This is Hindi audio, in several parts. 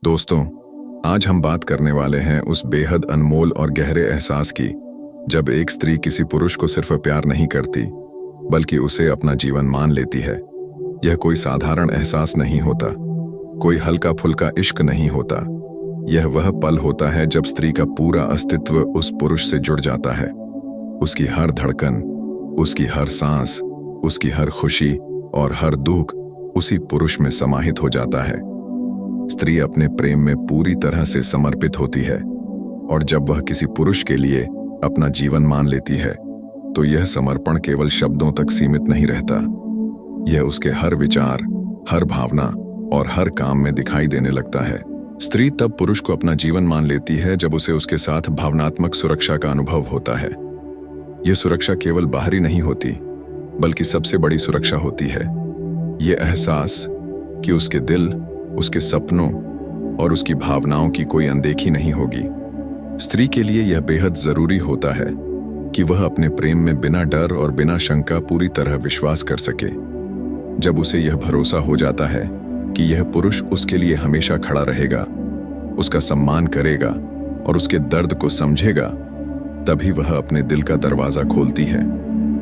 दोस्तों, आज हम बात करने वाले हैं उस बेहद अनमोल और गहरे एहसास की जब एक स्त्री किसी पुरुष को सिर्फ प्यार नहीं करती बल्कि उसे अपना जीवन मान लेती है। यह कोई साधारण एहसास नहीं होता, कोई हल्का फुल्का इश्क नहीं होता। यह वह पल होता है जब स्त्री का पूरा अस्तित्व उस पुरुष से जुड़ जाता है। उसकी हर धड़कन, उसकी हर सांस, उसकी हर खुशी और हर दुख उसी पुरुष में समाहित हो जाता है। स्त्री अपने प्रेम में पूरी तरह से समर्पित होती है और जब वह किसी पुरुष के लिए अपना जीवन मान लेती है तो यह समर्पण केवल शब्दों तक सीमित नहीं रहता। यह उसके हर विचार, हर भावना और हर काम में दिखाई देने लगता है। स्त्री तब पुरुष को अपना जीवन मान लेती है जब उसे उसके साथ भावनात्मक सुरक्षा का अनुभव होता है। यह सुरक्षा केवल बाहरी नहीं होती बल्कि सबसे बड़ी सुरक्षा होती है। यह एहसास कि उसके दिल, उसके सपनों और उसकी भावनाओं की कोई अनदेखी नहीं होगी। स्त्री के लिए यह बेहद जरूरी होता है कि वह अपने प्रेम में बिना डर और बिना शंका पूरी तरह विश्वास कर सके। जब उसे यह भरोसा हो जाता है कि यह पुरुष उसके लिए हमेशा खड़ा रहेगा, उसका सम्मान करेगा और उसके दर्द को समझेगा, तभी वह अपने दिल का दरवाजा खोलती है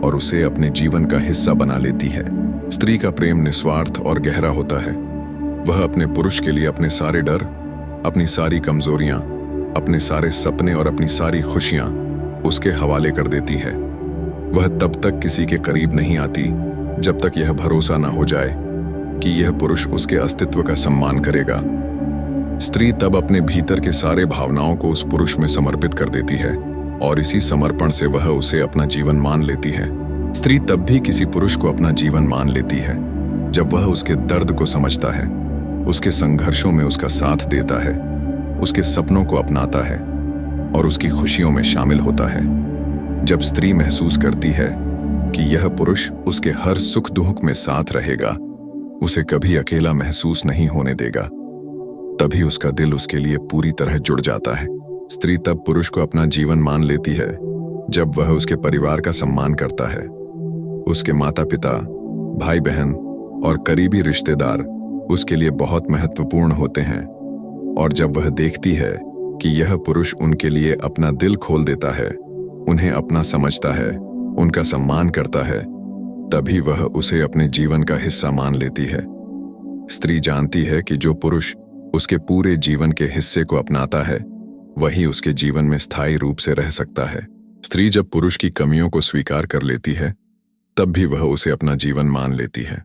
और उसे अपने जीवन का हिस्सा बना लेती है। स्त्री का प्रेम निस्वार्थ और गहरा होता है। वह अपने पुरुष के लिए अपने सारे डर, अपनी सारी कमजोरियां, अपने सारे सपने और अपनी सारी खुशियां उसके हवाले कर देती है। वह तब तक किसी के करीब नहीं आती जब तक यह भरोसा न हो जाए कि यह पुरुष उसके अस्तित्व का सम्मान करेगा। स्त्री तब अपने भीतर के सारे भावनाओं को उस पुरुष में समर्पित कर देती है और इसी समर्पण से वह उसे अपना जीवन मान लेती है। स्त्री तब भी किसी पुरुष को अपना जीवन मान लेती है जब वह उसके दर्द को समझता है, उसके संघर्षों में उसका साथ देता है, उसके सपनों को अपनाता है और उसकी खुशियों में शामिल होता है। जब स्त्री महसूस करती है कि यह पुरुष उसके हर सुख दुख में साथ रहेगा, उसे कभी अकेला महसूस नहीं होने देगा, तभी उसका दिल उसके लिए पूरी तरह जुड़ जाता है। स्त्री तब पुरुष को अपना जीवन मान लेती है जब वह उसके परिवार का सम्मान करता है। उसके माता पिता, भाई बहन और करीबी रिश्तेदार उसके लिए बहुत महत्वपूर्ण होते हैं और जब वह देखती है कि यह पुरुष उनके लिए अपना दिल खोल देता है, उन्हें अपना समझता है, उनका सम्मान करता है, तभी वह उसे अपने जीवन का हिस्सा मान लेती है। स्त्री जानती है कि जो पुरुष उसके पूरे जीवन के हिस्से को अपनाता है वही उसके जीवन में स्थायी रूप से रह सकता है। स्त्री जब पुरुष की कमियों को स्वीकार कर लेती है तब भी वह उसे अपना जीवन मान लेती है।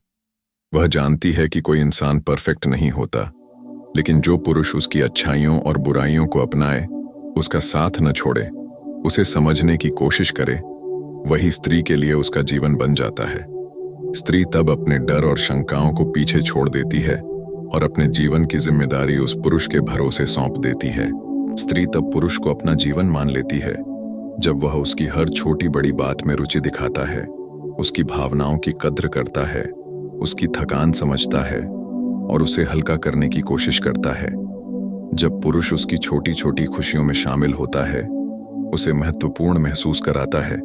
वह जानती है कि कोई इंसान परफेक्ट नहीं होता, लेकिन जो पुरुष उसकी अच्छाइयों और बुराइयों को अपनाए, उसका साथ न छोड़े, उसे समझने की कोशिश करे, वही स्त्री के लिए उसका जीवन बन जाता है। स्त्री तब अपने डर और शंकाओं को पीछे छोड़ देती है और अपने जीवन की जिम्मेदारी उस पुरुष के भरोसे सौंप देती है। स्त्री तब पुरुष को अपना जीवन मान लेती है जब वह उसकी हर छोटी बड़ी बात में रुचि दिखाता है, उसकी भावनाओं की कद्र करता है, उसकी थकान समझता है और उसे हल्का करने की कोशिश करता है। जब पुरुष उसकी छोटी छोटी खुशियों में शामिल होता है, उसे महत्वपूर्ण महसूस कराता है,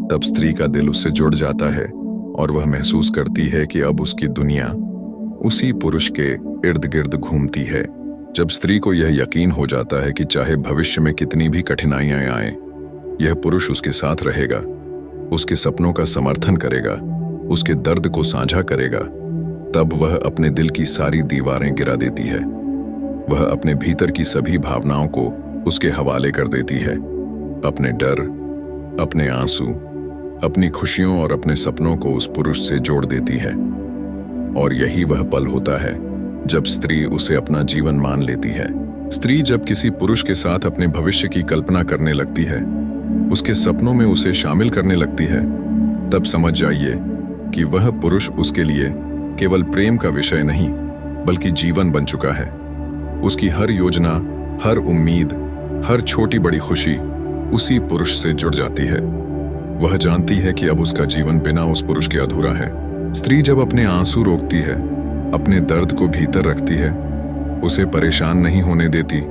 तब स्त्री का दिल उससे जुड़ जाता है और वह महसूस करती है कि अब उसकी दुनिया उसी पुरुष के इर्द गिर्द घूमती है। जब स्त्री को यह यकीन हो जाता है कि चाहे भविष्य में कितनी भी कठिनाइयां आएं, यह पुरुष उसके साथ रहेगा, उसके सपनों का समर्थन करेगा, उसके दर्द को साझा करेगा, तब वह अपने दिल की सारी दीवारें गिरा देती है। वह अपने भीतर की सभी भावनाओं को उसके हवाले कर देती है। अपने डर, अपने आंसू, अपनी खुशियों और अपने सपनों को उस पुरुष से जोड़ देती है। और यही वह पल होता है जब स्त्री उसे अपना जीवन मान लेती है। स्त्री जब किसी पुरुष के साथ अपने भविष्य की कल्पना करने लगती है, उसके सपनों में उसे शामिल करने लगती है, तब समझ जाइए कि वह पुरुष उसके लिए केवल प्रेम का विषय नहीं बल्कि जीवन बन चुका है। उसकी हर योजना, हर उम्मीद, हर छोटी बड़ी खुशी उसी पुरुष से जुड़ जाती है। वह जानती है कि अब उसका जीवन बिना उस पुरुष के अधूरा है। स्त्री जब अपने आंसू रोकती है, अपने दर्द को भीतर रखती है, उसे परेशान नहीं होने देती,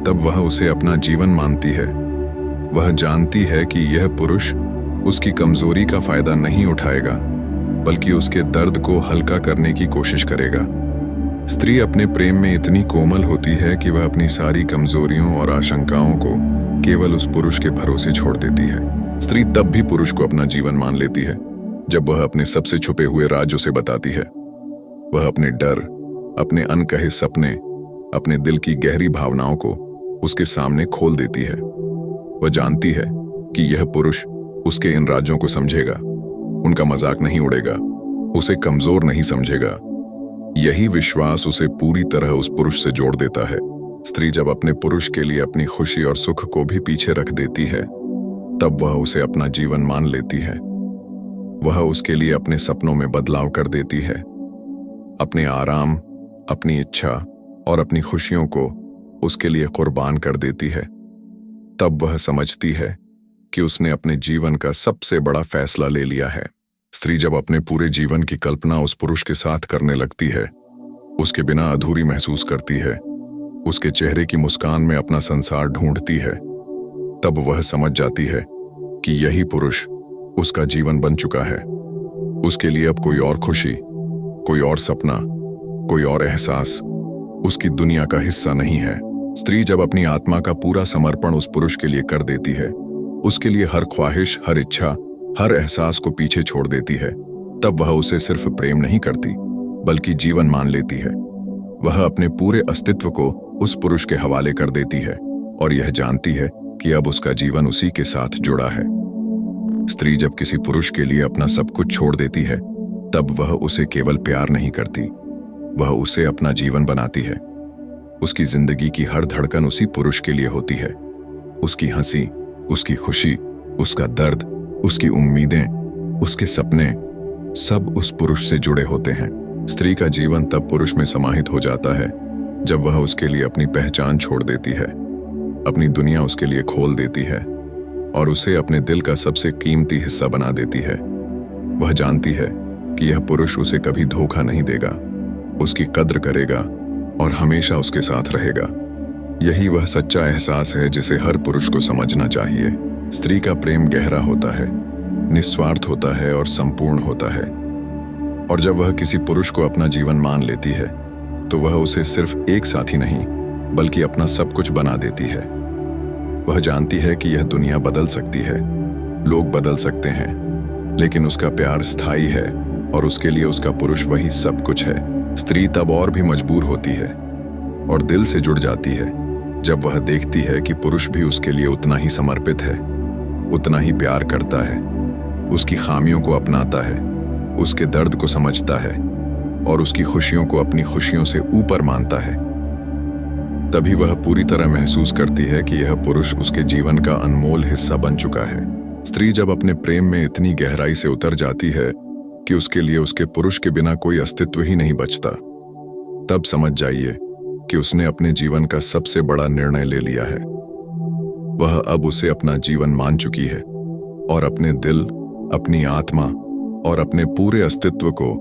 तब वह उसे अपना जीवन मानती है। वह जानती है कि यह पुरुष उसकी कमजोरी का फायदा नहीं उठाएगा बल्कि उसके दर्द को हल्का करने की कोशिश करेगा। स्त्री अपने प्रेम में इतनी कोमल होती है कि वह अपनी सारी कमजोरियों और आशंकाओं को केवल उस पुरुष के भरोसे छोड़ देती है। स्त्री तब भी पुरुष को अपना जीवन मान लेती है जब वह अपने सबसे छुपे हुए राज उसे बताती है। वह अपने डर, अपने अनकहे सपने, अपने दिल की गहरी भावनाओं को उसके सामने खोल देती है। वह जानती है कि यह पुरुष उसके इन राजों को समझेगा, उनका मजाक नहीं उड़ेगा, उसे कमजोर नहीं समझेगा। यही विश्वास उसे पूरी तरह उस पुरुष से जोड़ देता है। स्त्री जब अपने पुरुष के लिए अपनी खुशी और सुख को भी पीछे रख देती है, तब वह उसे अपना जीवन मान लेती है। वह उसके लिए अपने सपनों में बदलाव कर देती है, अपने आराम, अपनी इच्छा और अपनी खुशियों को उसके लिए कुर्बान कर देती है। तब वह समझती है कि उसने अपने जीवन का सबसे बड़ा फैसला ले लिया है। स्त्री जब अपने पूरे जीवन की कल्पना उस पुरुष के साथ करने लगती है, उसके बिना अधूरी महसूस करती है, उसके चेहरे की मुस्कान में अपना संसार ढूंढती है, तब वह समझ जाती है कि यही पुरुष उसका जीवन बन चुका है। उसके लिए अब कोई और खुशी, कोई और सपना, कोई और एहसास उसकी दुनिया का हिस्सा नहीं है। स्त्री जब अपनी आत्मा का पूरा समर्पण उस पुरुष के लिए कर देती है, उसके लिए हर ख्वाहिश, हर इच्छा, हर एहसास को पीछे छोड़ देती है, तब वह उसे सिर्फ प्रेम नहीं करती बल्कि जीवन मान लेती है। वह अपने पूरे अस्तित्व को उस पुरुष के हवाले कर देती है और यह जानती है कि अब उसका जीवन उसी के साथ जुड़ा है। स्त्री जब किसी पुरुष के लिए अपना सब कुछ छोड़ देती है, तब वह उसे केवल प्यार नहीं करती, वह उसे अपना जीवन बनाती है। उसकी जिंदगी की हर धड़कन उसी पुरुष के लिए होती है। उसकी हंसी, उसकी खुशी, उसका दर्द, उसकी उम्मीदें, उसके सपने सब उस पुरुष से जुड़े होते हैं। स्त्री का जीवन तब पुरुष में समाहित हो जाता है जब वह उसके लिए अपनी पहचान छोड़ देती है, अपनी दुनिया उसके लिए खोल देती है और उसे अपने दिल का सबसे कीमती हिस्सा बना देती है। वह जानती है कि यह पुरुष उसे कभी धोखा नहीं देगा, उसकी कद्र करेगा और हमेशा उसके साथ रहेगा। यही वह सच्चा एहसास है जिसे हर पुरुष को समझना चाहिए। स्त्री का प्रेम गहरा होता है, निस्वार्थ होता है और संपूर्ण होता है। और जब वह किसी पुरुष को अपना जीवन मान लेती है, तो वह उसे सिर्फ एक साथी नहीं बल्कि अपना सब कुछ बना देती है। वह जानती है कि यह दुनिया बदल सकती है, लोग बदल सकते हैं, लेकिन उसका प्यार स्थायी है और उसके लिए उसका पुरुष वही सब कुछ है। स्त्री तब और भी मजबूर होती है और दिल से जुड़ जाती है जब वह देखती है कि पुरुष भी उसके लिए उतना ही समर्पित है, उतना ही प्यार करता है, उसकी खामियों को अपनाता है, उसके दर्द को समझता है और उसकी खुशियों को अपनी खुशियों से ऊपर मानता है। तभी वह पूरी तरह महसूस करती है कि यह पुरुष उसके जीवन का अनमोल हिस्सा बन चुका है। स्त्री जब अपने प्रेम में इतनी गहराई से उतर जाती है कि उसके लिए उसके पुरुष के बिना कोई अस्तित्व ही नहीं बचता, तब समझ जाइए कि उसने अपने जीवन का सबसे बड़ा निर्णय ले लिया है। वह अब उसे अपना जीवन मान चुकी है और अपने दिल, अपनी आत्मा और अपने पूरे अस्तित्व को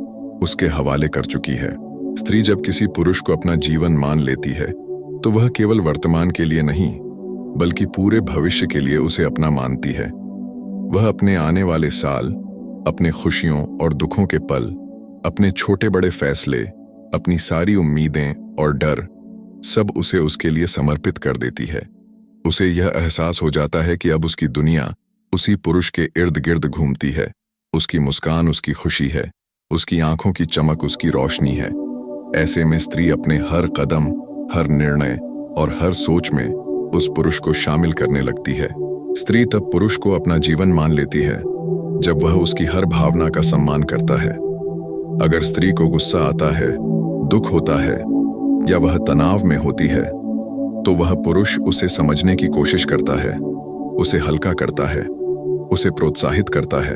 उसके हवाले कर चुकी है। स्त्री जब किसी पुरुष को अपना जीवन मान लेती है, तो वह केवल वर्तमान के लिए नहीं बल्कि पूरे भविष्य के लिए उसे अपना मानती है। वह अपने आने वाले साल, अपने खुशियों और दुखों के पल, अपने छोटे बड़े फैसले, अपनी सारी उम्मीदें और डर सब उसे उसके लिए समर्पित कर देती है। उसे यह एहसास हो जाता है कि अब उसकी दुनिया उसी पुरुष के इर्द गिर्द घूमती है। उसकी मुस्कान उसकी खुशी है, उसकी आंखों की चमक उसकी रोशनी है। ऐसे में स्त्री अपने हर कदम, हर निर्णय और हर सोच में उस पुरुष को शामिल करने लगती है। स्त्री तब पुरुष को अपना जीवन मान लेती है जब वह उसकी हर भावना का सम्मान करता है। अगर स्त्री को गुस्सा आता है, दुख होता है या वह तनाव में होती है, तो वह पुरुष उसे समझने की कोशिश करता है, उसे हल्का करता है, उसे प्रोत्साहित करता है।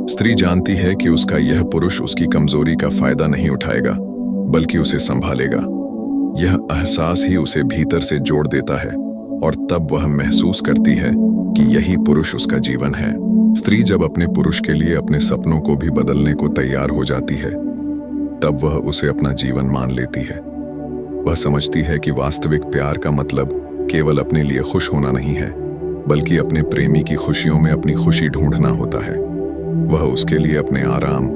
स्त्री जानती है कि उसका यह पुरुष उसकी कमजोरी का फायदा नहीं उठाएगा बल्कि उसे संभालेगा। यह एहसास ही उसे भीतर से जोड़ देता है और तब वह महसूस करती है कि यही पुरुष उसका जीवन है। स्त्री जब अपने पुरुष के लिए अपने सपनों को भी बदलने को तैयार हो जाती है, तब वह उसे अपना जीवन मान लेती है। वह समझती है कि वास्तविक प्यार का मतलब केवल अपने लिए खुश होना नहीं है बल्कि अपने प्रेमी की खुशियों में अपनी खुशी ढूंढना होता है। वह उसके लिए अपने आराम,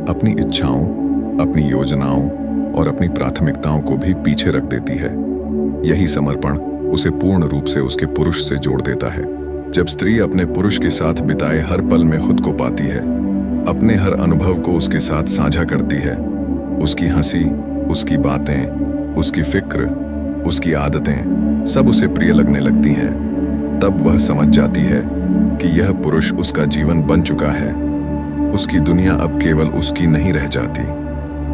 अपनी इच्छाओं, अपनी योजनाओं और अपनी प्राथमिकताओं को भी पीछे रख देती है। यही समर्पण उसे पूर्ण रूप से उसके पुरुष से जोड़ देता है। जब स्त्री अपने पुरुष के साथ बिताए हर पल में खुद को पाती है, अपने हर अनुभव को उसके साथ साझा करती है, उसकी हंसी, उसकी बातें, उसकी फिक्र, उसकी आदतें सब उसे प्रिय लगने लगती हैं, तब वह समझ जाती है कि यह पुरुष उसका जीवन बन चुका है। उसकी दुनिया अब केवल उसकी नहीं रह जाती,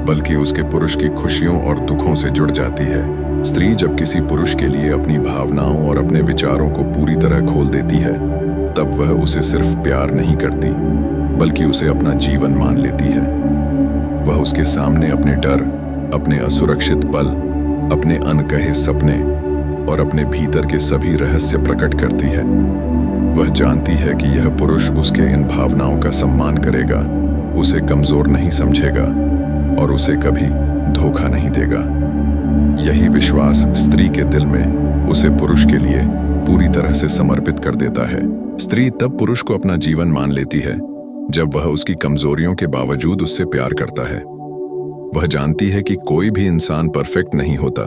बल्कि उसके पुरुष की खुशियों और दुखों से जुड़ जाती है। स्त्री जब किसी पुरुष के लिए अपनी भावनाओं और अपने विचारों को पूरी तरह खोल देती है, तब वह उसे सिर्फ प्यार नहीं करती, बल्कि उसे अपना जीवन मान लेती है। वह उसके सामने अपने डर, अपने असुरक्षित पल, अपने अनकहे सपने और अपने भीतर के सभी रहस्य प्रकट करती है। वह जानती है कि यह पुरुष उसके इन भावनाओं का सम्मान करेगा, उसे कमजोर नहीं समझेगा और उसे कभी धोखा नहीं देगा। यही विश्वास स्त्री के दिल में उसे पुरुष के लिए पूरी तरह से समर्पित कर देता है। स्त्री तब पुरुष को अपना जीवन मान लेती है जब वह उसकी कमजोरियों के बावजूद उससे प्यार करता है। वह जानती है कि कोई भी इंसान परफेक्ट नहीं होता,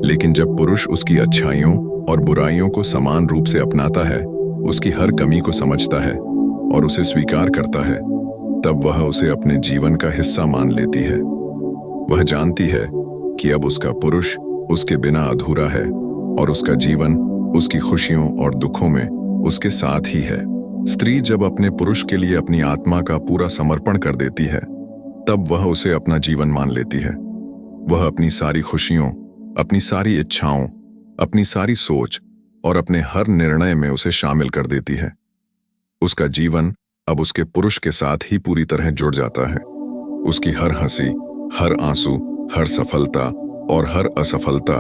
लेकिन जब पुरुष उसकी अच्छाइयों और बुराइयों को समान रूप से अपनाता है, उसकी हर कमी को समझता है और उसे स्वीकार करता है, तब वह उसे अपने जीवन का हिस्सा मान लेती है। वह जानती है कि अब उसका पुरुष उसके बिना अधूरा है और उसका जीवन उसकी खुशियों और दुखों में उसके साथ ही है। स्त्री जब अपने पुरुष के लिए अपनी आत्मा का पूरा समर्पण कर देती है, तब वह उसे अपना जीवन मान लेती है। वह अपनी सारी खुशियों, अपनी सारी इच्छाओं, अपनी सारी सोच और अपने हर निर्णय में उसे शामिल कर देती है। उसका जीवन अब उसके पुरुष के साथ ही पूरी तरह जुड़ जाता है। उसकी हर हंसी, हर आंसू, हर सफलता और हर असफलता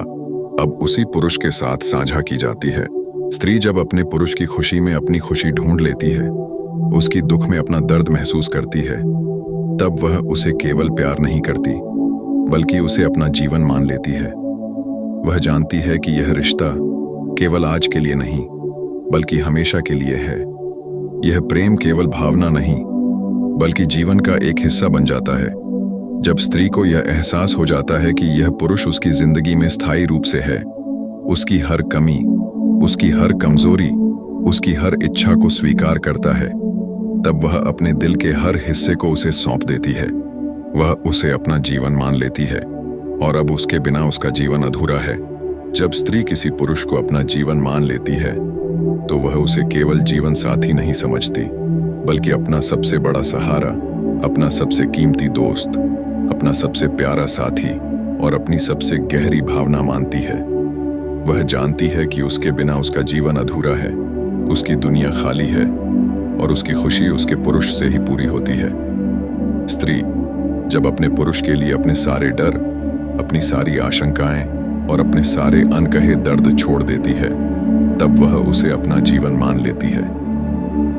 अब उसी पुरुष के साथ साझा की जाती है। स्त्री जब अपने पुरुष की खुशी में अपनी खुशी ढूंढ लेती है, उसकी दुख में अपना दर्द महसूस करती है, तब वह उसे केवल प्यार नहीं करती, बल्कि उसे अपना जीवन मान लेती है। वह जानती है कि यह रिश्ता केवल आज के लिए नहीं, बल्कि हमेशा के लिए है। यह प्रेम केवल भावना नहीं, बल्कि जीवन का एक हिस्सा बन जाता है। जब स्त्री को यह एहसास हो जाता है कि यह पुरुष उसकी जिंदगी में स्थायी रूप से है, उसकी हर कमी, उसकी हर कमजोरी, उसकी हर इच्छा को स्वीकार करता है, तब वह अपने दिल के हर हिस्से को उसे सौंप देती है। वह उसे अपना जीवन मान लेती है और अब उसके बिना उसका जीवन अधूरा है। जब स्त्री किसी पुरुष को अपना जीवन मान लेती है, तो वह उसे केवल जीवन साथी नहीं समझती, बल्कि अपना सबसे बड़ा सहारा, अपना सबसे कीमती दोस्त, अपना सबसे प्यारा साथी और अपनी सबसे गहरी भावना मानती है। वह जानती है कि उसके बिना उसका जीवन अधूरा है, उसकी दुनिया खाली है और उसकी खुशी उसके पुरुष से ही पूरी होती है। स्त्री जब अपने पुरुष के लिए अपने सारे डर, अपनी सारी आशंकाएं और अपने सारे अनकहे दर्द छोड़ देती है, तब वह उसे अपना जीवन मान लेती है।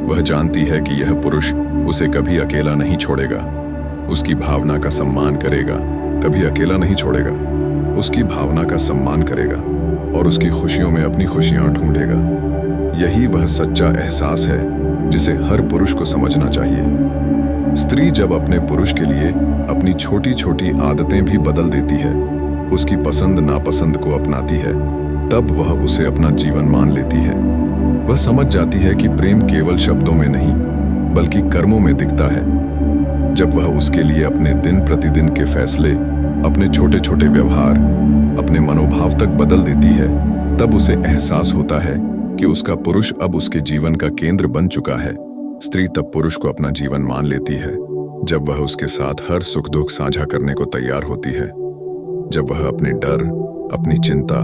वह जानती है कि यह पुरुष उसे कभी अकेला नहीं छोड़ेगा, उसकी भावना का सम्मान करेगा, कभी अकेला नहीं छोड़ेगा, उसकी भावना का सम्मान करेगा और उसकी खुशियों में अपनी खुशियां ढूंढेगा। यही वह सच्चा एहसास है जिसे हर पुरुष को समझना चाहिए। स्त्री जब अपने पुरुष के लिए अपनी छोटी छोटी आदतें भी बदल देती है, उसकी पसंद नापसंद को अपनाती है, तब वह उसे अपना जीवन मान लेती है। वह समझ जाती है कि प्रेम केवल शब्दों में नहीं, बल्कि कर्मों में दिखता है। जब वह उसके लिए अपने दिन प्रतिदिन के फैसले, अपने छोटे छोटे व्यवहार, अपने मनोभाव तक बदल देती है, तब उसे एहसास होता है कि उसका पुरुष अब उसके जीवन का केंद्र बन चुका है। स्त्री तब पुरुष को अपना जीवन मान लेती है जब वह उसके साथ हर सुख दुख साझा करने को तैयार होती है। जब वह अपने डर, अपनी चिंता,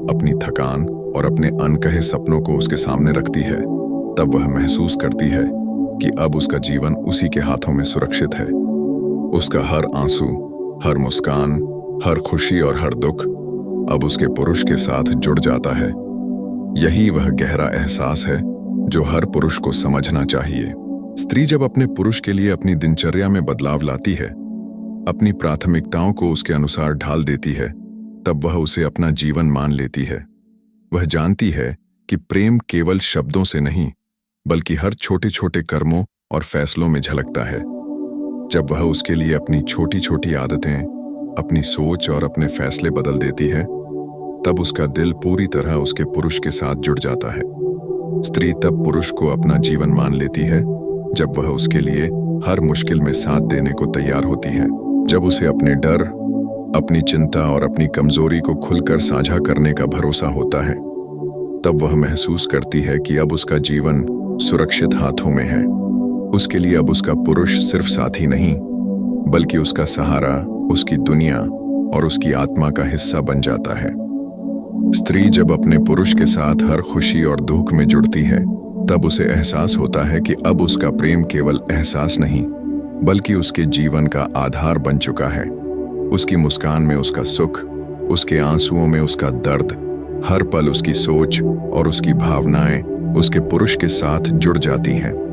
अपनी थकान और अपने अनकहे सपनों को उसके सामने रखती है, तब वह महसूस करती है कि अब उसका जीवन उसी के हाथों में सुरक्षित है। उसका हर आंसू, हर मुस्कान, हर खुशी और हर दुख अब उसके पुरुष के साथ जुड़ जाता है। यही वह गहरा एहसास है जो हर पुरुष को समझना चाहिए। स्त्री जब अपने पुरुष के लिए अपनी दिनचर्या में बदलाव लाती है, अपनी प्राथमिकताओं को उसके अनुसार ढाल देती है, तब वह उसे अपना जीवन मान लेती है। वह जानती है कि प्रेम केवल शब्दों से नहीं, बल्कि हर छोटे छोटे कर्मों और फैसलों में झलकता है। जब वह उसके लिए अपनी छोटी छोटी आदतें, अपनी सोच और अपने फैसले बदल देती है, तब उसका दिल पूरी तरह उसके पुरुष के साथ जुड़ जाता है। स्त्री तब पुरुष को अपना जीवन मान लेती है जब वह उसके लिए हर मुश्किल में साथ देने को तैयार होती है। जब उसे अपने डर, अपनी चिंता और अपनी कमजोरी को खुलकर साझा करने का भरोसा होता है, तब वह महसूस करती है कि अब उसका जीवन सुरक्षित हाथों में है। उसके लिए अब उसका पुरुष सिर्फ साथी नहीं, बल्कि उसका सहारा, उसकी दुनिया और उसकी आत्मा का हिस्सा बन जाता है। स्त्री जब अपने पुरुष के साथ हर खुशी और दुख में जुड़ती है, तब उसे एहसास होता है कि अब उसका प्रेम केवल एहसास नहीं, बल्कि उसके जीवन का आधार बन चुका है। उसकी मुस्कान में उसका सुख, उसके आंसुओं में उसका दर्द, हर पल उसकी सोच और उसकी भावनाएं उसके पुरुष के साथ जुड़ जाती हैं।